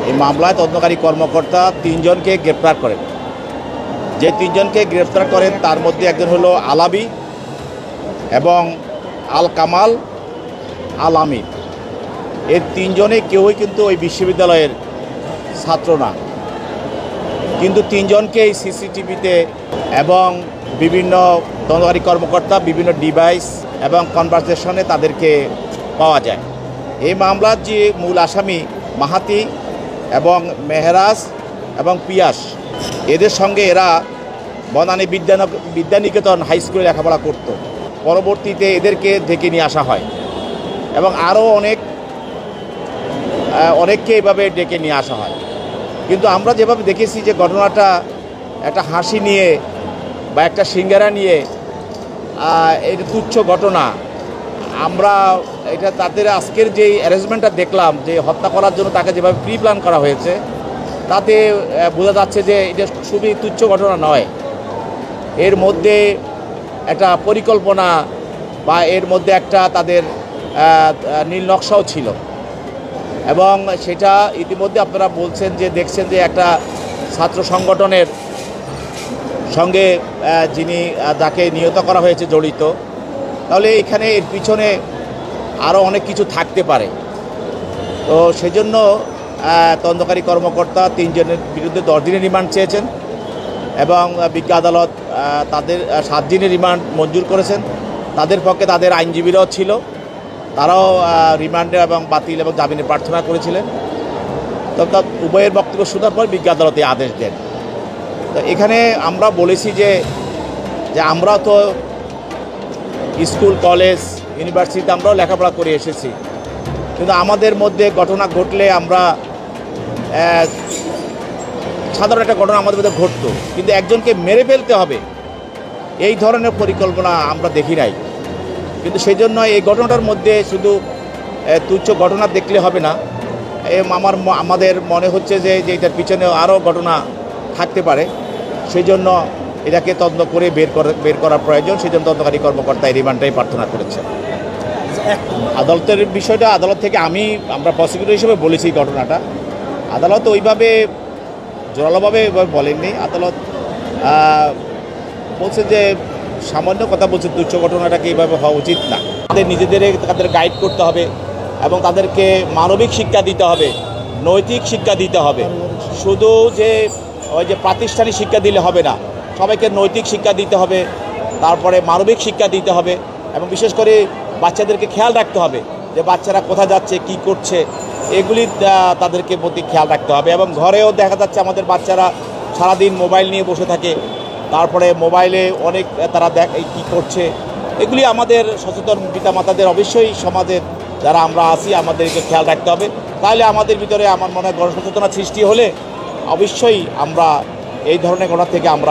এই মামলায় তদন্তকারী কর্মকর্তা ৩ জনকে গ্রেপ্তার করেন। যে ৩ জনকে গ্রেপ্তার করেন তার মধ্যে একজন হলো আলাবি এবং আল কামাল আল আমির। এই ৩ জনে কেউই কিন্তু ওই বিশ্ববিদ্যালয়ের ছাত্র না, কিন্তু ৩ জনকে এই সিসিটিভিতে এবং বিভিন্ন তদন্তকারী কর্মকর্তা বিভিন্ন ডিভাইস এবং কনভারসেশনে তাদেরকে পাওয়া যায়। এই মামলার যে মূল আসামি মাহাতি এবং মেহরাজ এবং পিয়াস, এদের সঙ্গে এরা বনানী বিদ্যানিকেতন হাই স্কুলে লেখাপড়া করত। পরবর্তীতে এদেরকে ডেকে নিয়ে আসা হয় এবং আরও অনেককে এভাবে ডেকে নিয়ে আসা হয়। কিন্তু আমরা যেভাবে দেখেছি যে ঘটনাটা একটা হাসি নিয়ে বা একটা সিঙ্গারা নিয়ে এটা তুচ্ছ ঘটনা, আমরা এটা তাদের আজকের যে অ্যারেঞ্জমেন্টটা দেখলাম যে হত্যা করার জন্য তাকে যেভাবে প্রি প্ল্যান করা হয়েছে, তাতে বোঝা যাচ্ছে যে এটা খুবই তুচ্ছ ঘটনা নয়। এর মধ্যে একটা পরিকল্পনা বা এর মধ্যে একটা তাদের নীল নকশাও ছিল এবং সেটা ইতিমধ্যে আপনারা বলছেন যে দেখছেন যে একটা ছাত্র সংগঠনের সঙ্গে যিনি যাকে নিহত করা হয়েছে জড়িত, তাহলে এখানে এর পিছনে আরও অনেক কিছু থাকতে পারে। তো সেজন্য তদন্তকারী কর্মকর্তা ৩ জনের বিরুদ্ধে 10 দিনের রিমান্ড চেয়েছেন এবং বিজ্ঞ আদালত তাদের 7 দিনের রিমান্ড মঞ্জুর করেছেন। তাদের পক্ষে তাদের আইনজীবীরাও ছিল, তারাও রিমান্ডে এবং বাতিল এবং জামিনে প্রার্থনা করেছিলেন। তবে উভয়ের বক্তব্য শোনার পর বিজ্ঞ আদালত এই আদেশ দেন। তো এখানে আমরা বলেছি যে আমরা তো স্কুল কলেজ ইউনিভার্সিটিতে আমরাও লেখাপড়া করে এসেছি, কিন্তু আমাদের মধ্যে ঘটনা ঘটলে আমরা সাধারণ একটা ঘটনা আমাদের মধ্যে ঘটতো, কিন্তু একজনকে মেরে ফেলতে হবে এই ধরনের পরিকল্পনা আমরা দেখি নাই। কিন্তু সেই জন্য এই ঘটনাটার মধ্যে শুধু তুচ্ছ ঘটনা দেখলে হবে না, আমাদের মনে হচ্ছে যে এটার পিছনে আরও ঘটনা থাকতে পারে। সেই জন্য এটাকে তদন্ত করে বের করার প্রয়োজন। সেই জন্য তদন্তকারী কর্মকর্তা এই রিমান্ডটাই প্রার্থনা করেছেন। আদালতের বিষয়টা আদালত থেকে আমরা প্রসিকিউটর হিসেবে বলেছি ঘটনাটা, আদালত ওইভাবে জোরালোভাবে বলেননি। আদালত বলছে যে সামান্য কথা বলছে, তুচ্ছ ঘটনাটাকে এইভাবে হওয়া উচিত না। তাদের গাইড করতে হবে এবং তাদেরকে মানবিক শিক্ষা দিতে হবে, নৈতিক শিক্ষা দিতে হবে। শুধু যে ওই যে প্রাতিষ্ঠানিক শিক্ষা দিলে হবে না, সবাইকে নৈতিক শিক্ষা দিতে হবে, তারপরে মানবিক শিক্ষা দিতে হবে এবং বিশেষ করে বাচ্চাদেরকে খেয়াল রাখতে হবে যে বাচ্চারা কোথায় যাচ্ছে, কি করছে, এগুলি তাদেরকে প্রতি খেয়াল রাখতে হবে। এবং ঘরেও দেখা যাচ্ছে আমাদের বাচ্চারা সারাদিন মোবাইল নিয়ে বসে থাকে, তারপরে মোবাইলে অনেক তারা কী করছে, এগুলি আমাদের সচেতন পিতামাতাদের অবশ্যই সমাজের যারা আমরা আছি আমাদেরকে খেয়াল রাখতে হবে। তাহলে আমাদের ভিতরে আমার মনে হয় গণসচেতনা সৃষ্টি হলে অবশ্যই আমরা এই ধরনের ঘটনা থেকে আমরা